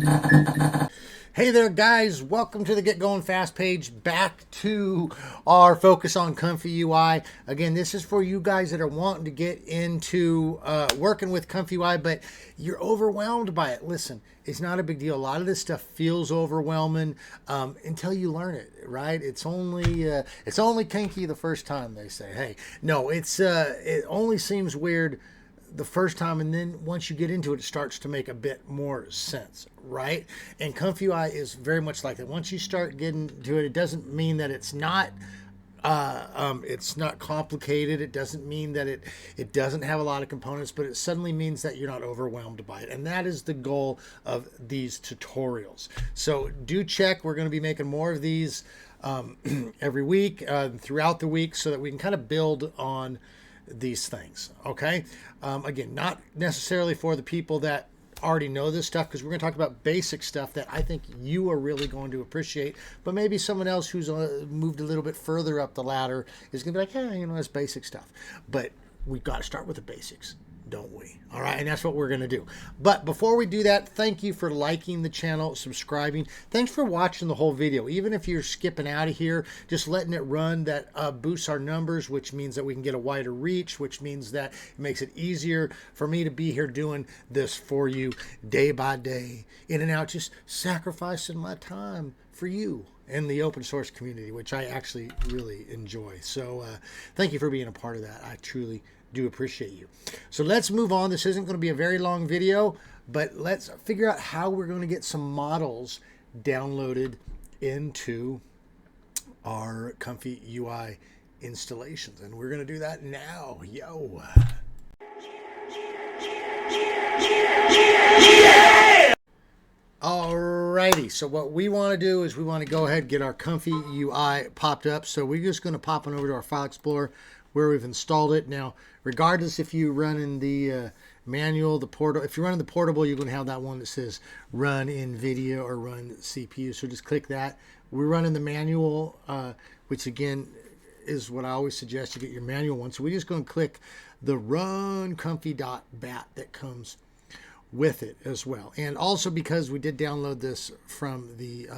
Hey there guys, welcome to the Get Going Fast page. Back to our focus on ComfyUI. Again, this is for you guys that are wanting to get into working with ComfyUI, but you're overwhelmed by it. Listen, it's not a big deal. A lot of this stuff feels overwhelming until you learn it, right? It's only kinky the first time, they say. Hey, no, it only seems weird the first time, and then once you get into it, it starts to make a bit more sense, right? And ComfyUI is very much like that. Once you start getting to it, it doesn't mean that it's not complicated. It doesn't mean that it doesn't have a lot of components, but it suddenly means that you're not overwhelmed by it. And that is the goal of these tutorials. So do check. We're going to be making more of these every week, throughout the week, so that we can kind of build on these things. Okay. Again, not necessarily for the people that already know this stuff, because we're going to talk about basic stuff that I think you are really going to appreciate, but maybe someone else who's moved a little bit further up the ladder is going to be like, yeah, you know, it's basic stuff. But we've got to start with the basics, don't we? All right, and that's what we're going to do. But before we do that, thank you for liking the channel, subscribing. Thanks for watching the whole video. Even if you're skipping out of here, just letting it run, that boosts our numbers, which means that we can get a wider reach, which means that it makes it easier for me to be here doing this for you day by day, in and out, just sacrificing my time for you and the open source community, which I actually really enjoy. So thank you for being a part of that. I truly do appreciate you. So let's move on. This isn't going to be a very long video, but let's figure out how we're going to get some models downloaded into our ComfyUI installations. And we're going to do that now. Yo. Alrighty, so what we want to do is we want to go ahead and get our ComfyUI popped up. So we're just going to pop on over to our File Explorer where we've installed it. Now, regardless if you run in the manual, the portable, if you're running the portable, you're going to have that one that says run NVIDIA or run CPU. So just click that. We're running the manual, which again is what I always suggest you get your manual one. So we're just going to click the run comfy.bat that comes with it as well. And also because we did download this from the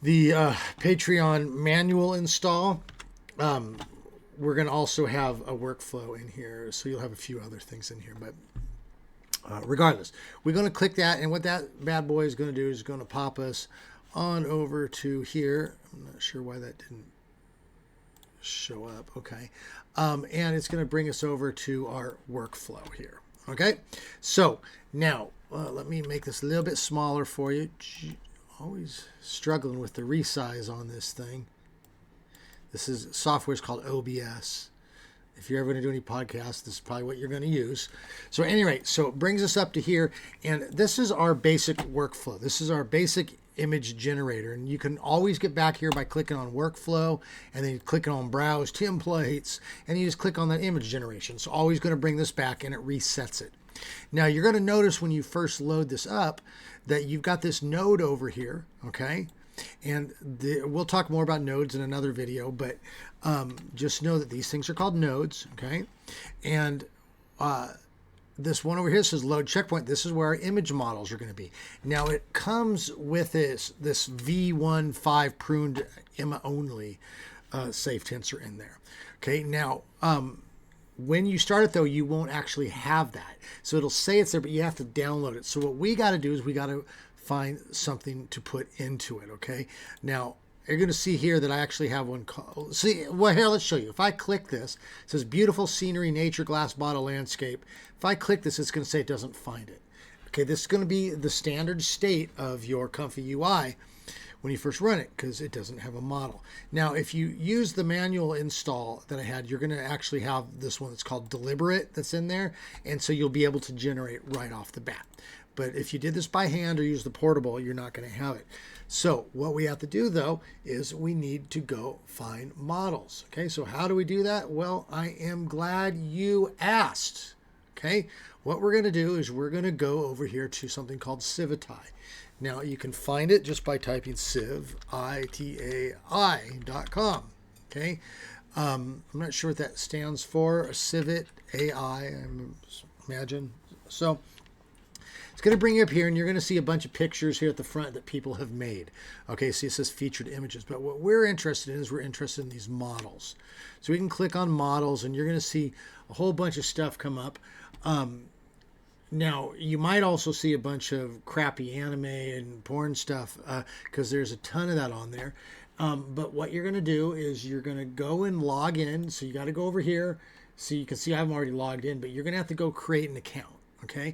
Patreon manual install, we're going to also have a workflow in here, so you'll have a few other things in here. But regardless, we're going to click that, and what that bad boy is going to do is going to pop us on over to here. I'm not sure why that didn't show up. Okay. And it's going to bring us over to our workflow here. Okay. So now let me make this a little bit smaller for you. Always struggling with the resize on this thing. This is software is called OBS. If you're ever going to do any podcasts, this is probably what you're going to use. So at any rate, so it brings us up to here, and this is our basic workflow. This is our basic image generator, and you can always get back here by clicking on workflow and then clicking on browse templates, and you just click on that image generation. So always going to bring this back, and it resets it. Now you're going to notice when you first load this up that you've got this node over here, okay? And we'll talk more about nodes in another video, but just know that these things are called nodes, okay? And this one over here says load checkpoint. This is where our image models are going to be. Now it comes with this V15 pruned Emma only safe tensor in there. Okay, now when you start it though, you won't actually have that. So it'll say it's there, but you have to download it. So what we got to do is we got to find something to put into it. Okay, now you're going to see here that I actually have one called, see, well, here, let's show you. If I click this, it says beautiful scenery, nature, glass bottle, landscape. If I click this, it's going to say it doesn't find it. Okay, this is going to be the standard state of your ComfyUI when you first run it, because it doesn't have a model. Now, if you use the manual install that I had, you're going to actually have this one that's called deliberate that's in there, and so you'll be able to generate right off the bat. But if you did this by hand or use the portable, you're not going to have it. So what we have to do, though, is we need to go find models. Okay, so how do we do that? Well, I am glad you asked. Okay, what we're going to do is we're going to go over here to something called Civitai. Now, you can find it just by typing civitai.com. Okay, I'm not sure what that stands for. Civit AI, I imagine. So It's going to bring you up here, and you're going to see a bunch of pictures here at the front that people have made. Okay, see, it says featured images. But what we're interested in is we're interested in these models. So we can click on models, and you're going to see a whole bunch of stuff come up. Now, you might also see a bunch of crappy anime and porn stuff because there's a ton of that on there. But what you're going to do is you're going to go and log in. So you got to go over here. So you can see I'm already logged in, but you're going to have to go create an account. Okay.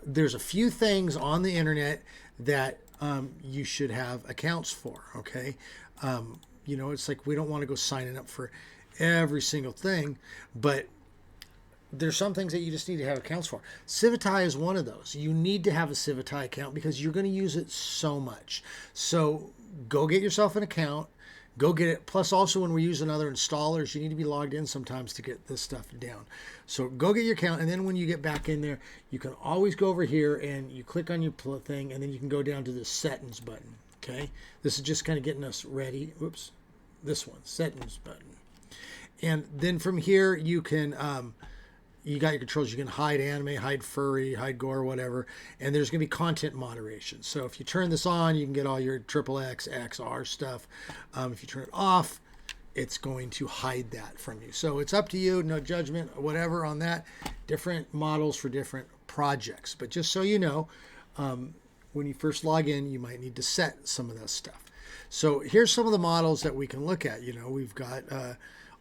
There's a few things on the internet that you should have accounts for. Okay. You know, it's like we don't want to go signing up for every single thing, but there's some things that you just need to have accounts for. Civitai is one of those. You need to have a Civitai account because you're going to use it so much. So go get yourself an account. Go get it. Plus, also, when we're using other installers, you need to be logged in sometimes to get this stuff down. So go get your account, and then when you get back in there, you can always go over here and you click on your thing, and then you can go down to the settings button. Okay, this is just kind of getting us ready. Oops, this one, settings button, and then from here you can. You got your controls. You can hide anime, hide furry, hide gore, whatever. And there's going to be content moderation. So if you turn this on, you can get all your XXX, XR stuff. If you turn it off, it's going to hide that from you. So it's up to you. No judgment, whatever on that. Different models for different projects. But just so you know, when you first log in, you might need to set some of this stuff. So here's some of the models that we can look at. You know, we've got...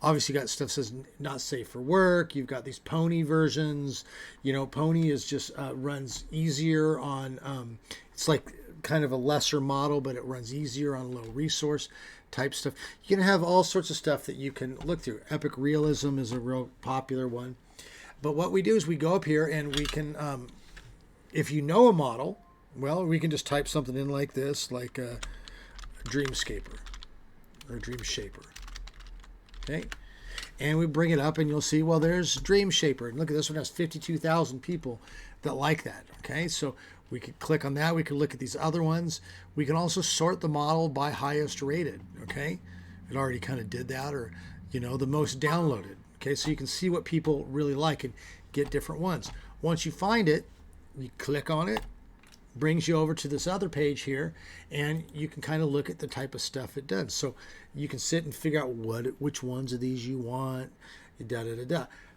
obviously, you got stuff that says not safe for work. You've got these Pony versions. You know, Pony is just runs easier on. It's like kind of a lesser model, but it runs easier on low resource type stuff. You can have all sorts of stuff that you can look through. Epic Realism is a real popular one. But what we do is we go up here and we can, if you know a model, well, we can just type something in like this, like Dreamscaper or Dreamshaper. Okay, and we bring it up and you'll see, well, there's Dream Shaper. And look at this one, has 52,000 people that like that. Okay, so we could click on that. We could look at these other ones. We can also sort the model by highest rated. Okay, it already kind of did that, or, you know, the most downloaded. Okay, so you can see what people really like and get different ones. Once you find it, you click on it, brings you over to this other page here, and you can kind of look at the type of stuff it does. So you can sit and figure out which ones of these you want,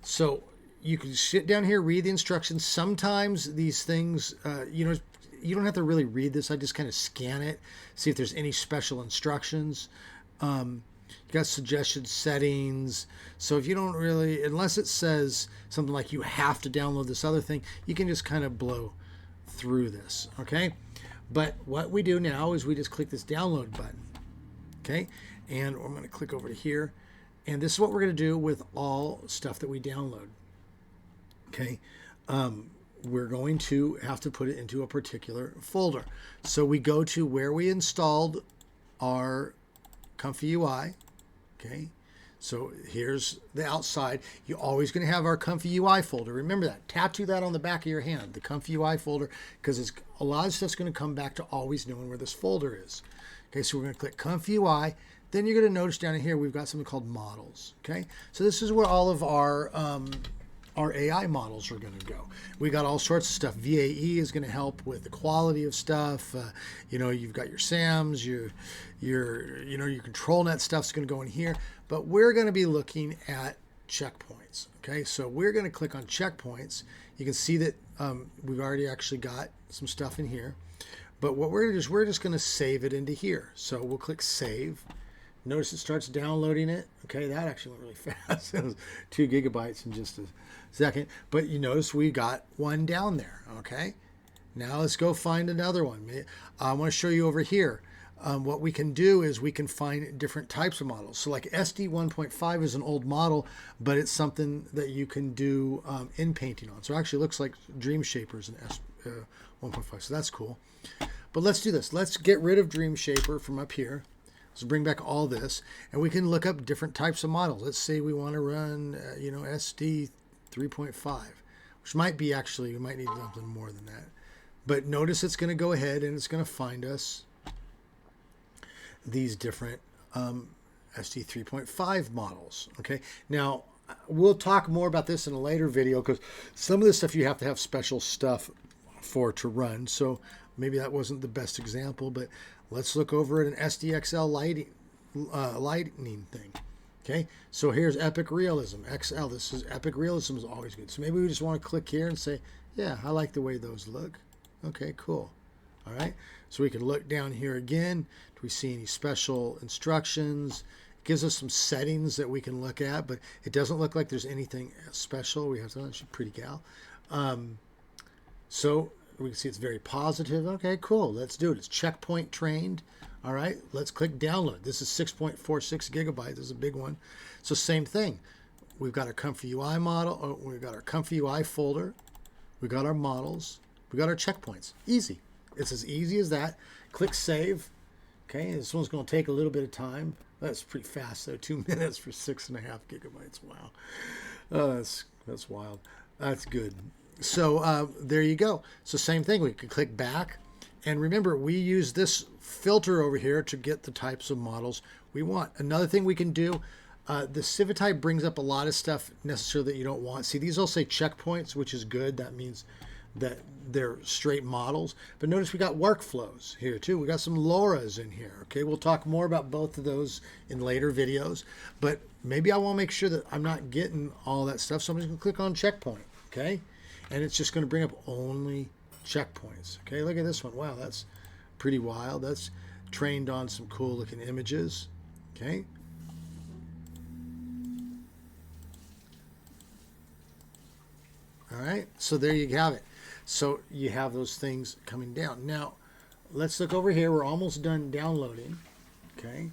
So you can sit down here, read the instructions. Sometimes these things, you know, you don't have to really read this. I just kind of scan it, see if there's any special instructions. You got suggested settings. So if you don't really, unless it says something like you have to download this other thing, you can just kind of blow through this. Okay, but what we do now is we just click this download button. Okay, and I'm going to click over to here, and this is what we're going to do with all stuff that we download. Okay, we're going to have to put it into a particular folder. So we go to where we installed our ComfyUI. Okay, so here's the outside. You're always going to have our ComfyUI folder. Remember that. Tattoo that on the back of your hand, the ComfyUI folder, because it's a lot of stuff's going to come back to always knowing where this folder is. Okay, so we're going to click ComfyUI. Then you're going to notice down in here we've got something called models. Okay, so this is where all of our AI models are going to go. We got all sorts of stuff. VAE is going to help with the quality of stuff. You know, you've got your SAMs, your control net stuff's going to go in here. But we're going to be looking at checkpoints. Okay, so we're going to click on checkpoints. You can see that we've already actually got some stuff in here. But what we're just going to save it into here. So we'll click save. Notice it starts downloading it. Okay, that actually went really fast. It was 2 gigabytes in just a second. But you notice we got one down there. Okay, now let's go find another one. I want to show you over here. What we can do is we can find different types of models. So like SD 1.5 is an old model, but it's something that you can do in painting on. So it actually looks like Dreamshaper is an 1.5, so that's cool. But let's do this. Let's get rid of Dreamshaper from up here. So bring back all this, and we can look up different types of models. Let's say we want to run, SD 3.5, which might be actually, we might need something more than that. But notice it's going to go ahead and it's going to find us these different SD 3.5 models. Okay, now we'll talk more about this in a later video because some of this stuff you have to have special stuff for to run. So maybe that wasn't the best example, but let's look over at an SDXL lightning thing. Okay, so here's Epic Realism XL. This is Epic Realism is always good. So maybe we just want to click here and say, yeah, I like the way those look. Okay, cool. All right, so we can look down here again. Do we see any special instructions? It gives us some settings that we can look at, but it doesn't look like there's anything special. We have to, she's a pretty gal. So we can see it's very positive. Okay, cool. Let's do it. It's checkpoint trained. All right, let's click download. This is 6.46 gigabytes. This is a big one. So same thing. We've got our ComfyUI model. Oh, we've got our ComfyUI folder. We've got our models. We've got our checkpoints. Easy. It's as easy as that. Click save. Okay, this one's going to take a little bit of time. That's pretty fast though. 2 minutes for 6.5 gigabytes. Wow. That's wild. That's good. So there you go. So same thing. We can click back. And remember, we use this filter over here to get the types of models we want. Another thing we can do, the Civitype brings up a lot of stuff necessarily that you don't want. See, these all say checkpoints, which is good. That means that they're straight models. But notice we got workflows here too. We got some LoRa's in here. Okay, we'll talk more about both of those in later videos. But maybe I want to make sure that I'm not getting all that stuff. So I'm just going to click on checkpoint. Okay, and it's just going to bring up only checkpoints. Okay, look at this one. Wow, that's pretty wild. That's trained on some cool looking images. Okay. All right, so there you have it. So you have those things coming down. Now, let's look over here. We're almost done downloading. Okay, it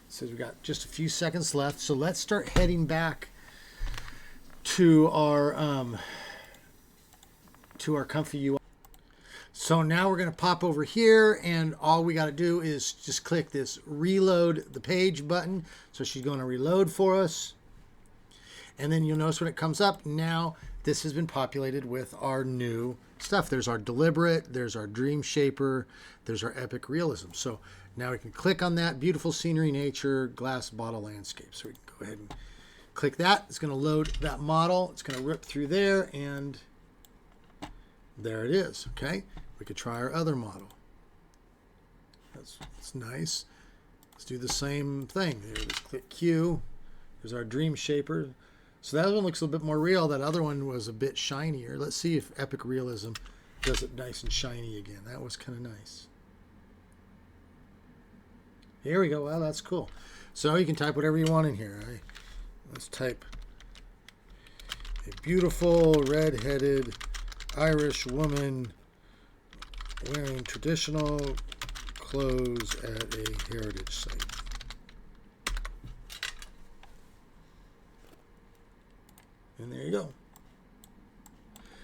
says we got just a few seconds left. So let's start heading back to our ComfyUI. So now we're going to pop over here, and all we got to do is just click this reload the page button. So she's going to reload for us. And then you'll notice when it comes up, now this has been populated with our new stuff. There's our deliberate, there's our dream shaper, there's our epic realism. So now we can click on that beautiful scenery, nature, glass bottle landscape. So we can go ahead and click that. It's going to load that model. It's going to rip through there, and there it is. Okay. We could try our other model. That's nice. Let's do the same thing. There, let's click Q. There's our dream shaper. So that one looks a little bit more real. That other one was a bit shinier. Let's see if Epic Realism does it nice and shiny again. That was kind of nice. Here we go. Well, that's cool. So you can type whatever you want in here. Right? Let's type a beautiful red-headed Irish woman wearing traditional clothes at a heritage site. And there you go.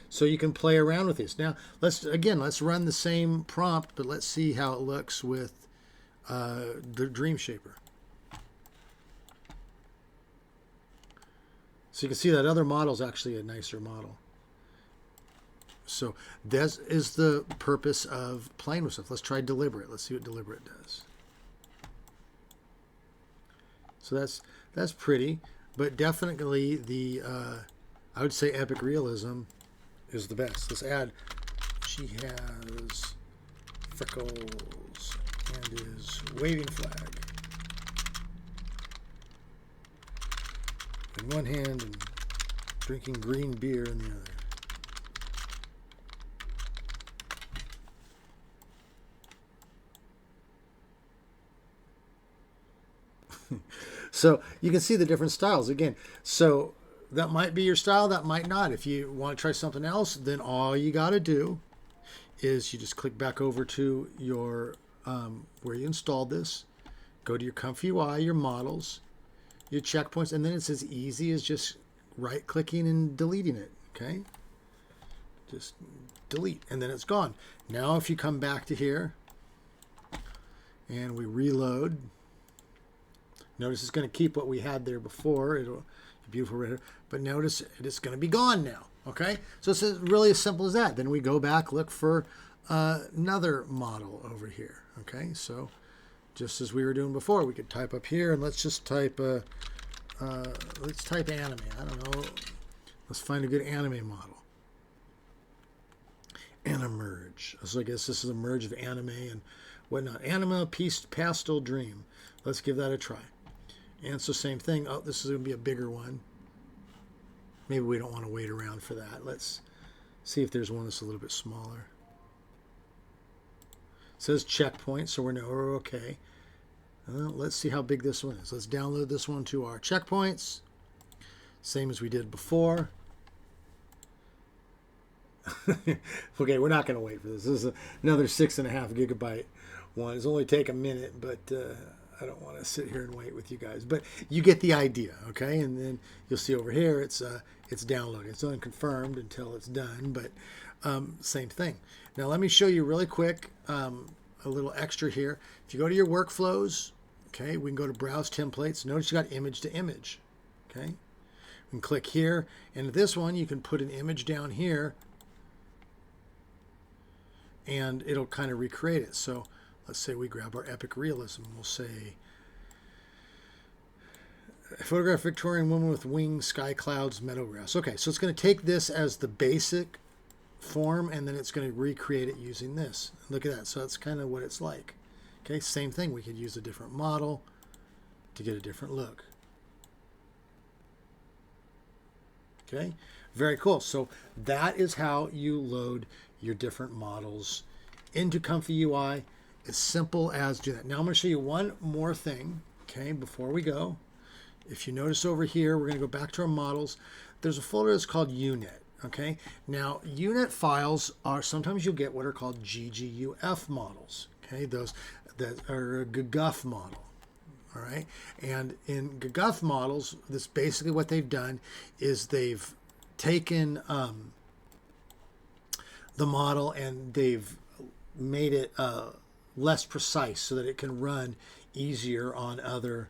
So you can play around with this. Now, let's run the same prompt, but let's see how it looks with the Dream Shaper. So you can see that other model is actually a nicer model. So this is the purpose of playing with stuff. Let's try deliberate. Let's see what deliberate does. So that's pretty, but definitely the I would say epic realism is the best. Let's add. She has freckles and is waving flag in one hand and drinking green beer in the other. So you can see the different styles again. So that might be your style, that might not. If you want to try something else, then all you got to do is you just click back over to your where you installed this, go to your ComfyUI, your models, your checkpoints, and then it's as easy as just right clicking and deleting it. Okay, just delete, and then it's gone. Now if you come back to here and we reload, notice it's going to keep what we had there before. It'll be beautiful right here. But notice it's going to be gone now. Okay? So it's really as simple as that. Then we go back, look for another model over here. Okay? So just as we were doing before, we could type up here, and let's just type let's type anime. I don't know. Let's find a good anime model. and a merge. So I guess this is a merge of anime and whatnot. Anima, pastel, dream. Let's give that a try. And so same thing. Oh, this is going to be a bigger one. Maybe we don't want to wait around for that. Let's see if there's one that's a little bit smaller. It says checkpoint, so we're okay. Let's see how big this one is. Let's download this one to our checkpoints. Same as we did before. Okay, we're not going to wait for this. This is another 6.5 gigabyte one. It's only take a minute, but I don't want to sit here and wait with you guys. But you get the idea, okay? And then you'll see over here it's downloading. It's unconfirmed until it's done, but same thing. Now let me show you really quick a little extra here. If you go to your workflows, okay, we can go to Browse Templates. Notice you got image to image, okay? We can click here, and this one you can put an image down here, and it'll kind of recreate it. So let's say we grab our epic realism. We'll say, photograph Victorian woman with wings, sky clouds, meadowgrass. Okay, so it's going to take this as the basic form, and then it's going to recreate it using this. Look at that. So that's kind of what it's like. Okay, same thing. We could use a different model to get a different look. Okay, very cool. So that is how you load your different models into ComfyUI. As simple as do that. Now I'm going to show you one more thing, okay, before we go. If you notice over here, we're going to go back to our models. There's a folder that's called UNIT, okay? Now, UNIT files are, sometimes you'll get what are called GGUF models, okay? Those that are a GGUF model, all right? And in GGUF models, this basically what they've done is they've taken the model and they've made it less precise so that it can run easier on other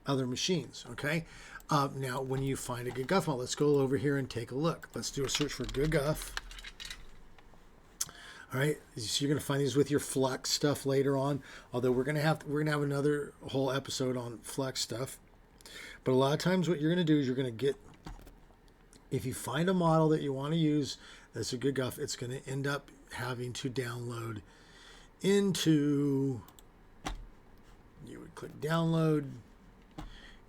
machines, okay? Now, when you find a GGUF model, let's go over here and take a look. Let's do a search for GGUF. All right, so you're going to find these with your Flux stuff later on. Although we're going to have another whole episode on Flux stuff. But a lot of times, what you're going to do is you're going to get, if you find a model that you want to use that's a GGUF, it's going to end up having to download into. You would click download,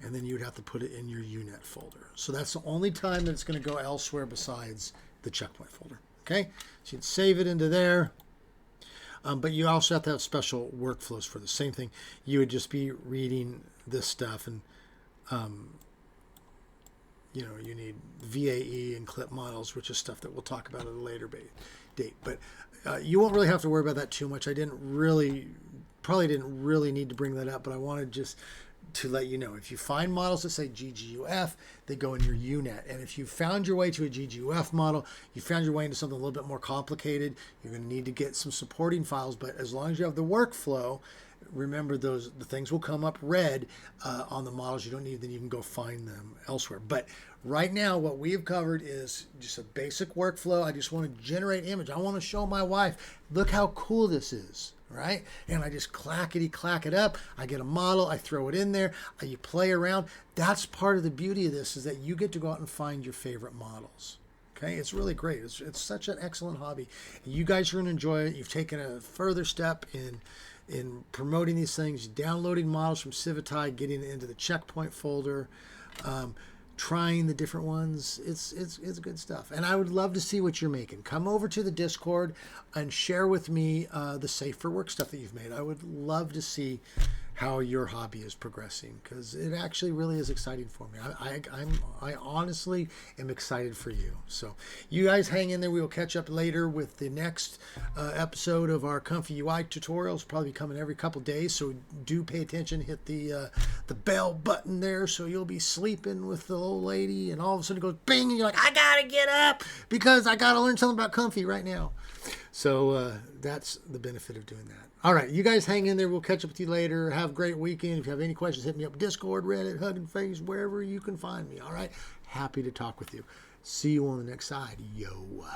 and then you would have to put it in your UNIT folder. So that's the only time that it's going to go elsewhere besides the checkpoint folder. Okay, so you can save it into there, but you also have to have special workflows for the same thing. You would just be reading this stuff, and you know, you need VAE and clip models, which is stuff that we'll talk about at a later date. But you won't really have to worry about that too much. Probably didn't really need to bring that up, but I wanted just to let you know, if you find models that say GGUF, they go in your UNIT. And if you found your way to a GGUF model, you found your way into something a little bit more complicated, you're going to need to get some supporting files. But as long as you have the workflow, remember the things will come up red on the models you don't need, then you can go find them elsewhere. But right now, what we have covered is just a basic workflow. I just want to generate image. I want to show my wife, look how cool this is. Right? And I just clack it up. I get a model, I throw it in there, you play around. That's part of the beauty of this, is that you get to go out and find your favorite models. Okay, it's really great. It's such an excellent hobby. You guys are going to enjoy it. You've taken a further step in promoting these things, downloading models from Civitai, getting it into the checkpoint folder, trying the different ones. It's good stuff, and I would love to see what you're making. Come over to the Discord and share with me the Safe for Work stuff that you've made. I would love to see how your hobby is progressing, because it actually really is exciting for me. I honestly am excited for you. So you guys hang in there. We will catch up later with the next episode of our ComfyUI tutorials. Probably coming every couple days, so do pay attention. Hit the bell button there, so you'll be sleeping with the old lady, and all of a sudden it goes bing, and you're like, I gotta get up because I gotta learn something about Comfy right now. So that's the benefit of doing that. All right, you guys hang in there. We'll catch up with you later. Have a great weekend. If you have any questions, hit me up. Discord, Reddit, Hugging Face, wherever you can find me. All right, happy to talk with you. See you on the next side. Yo.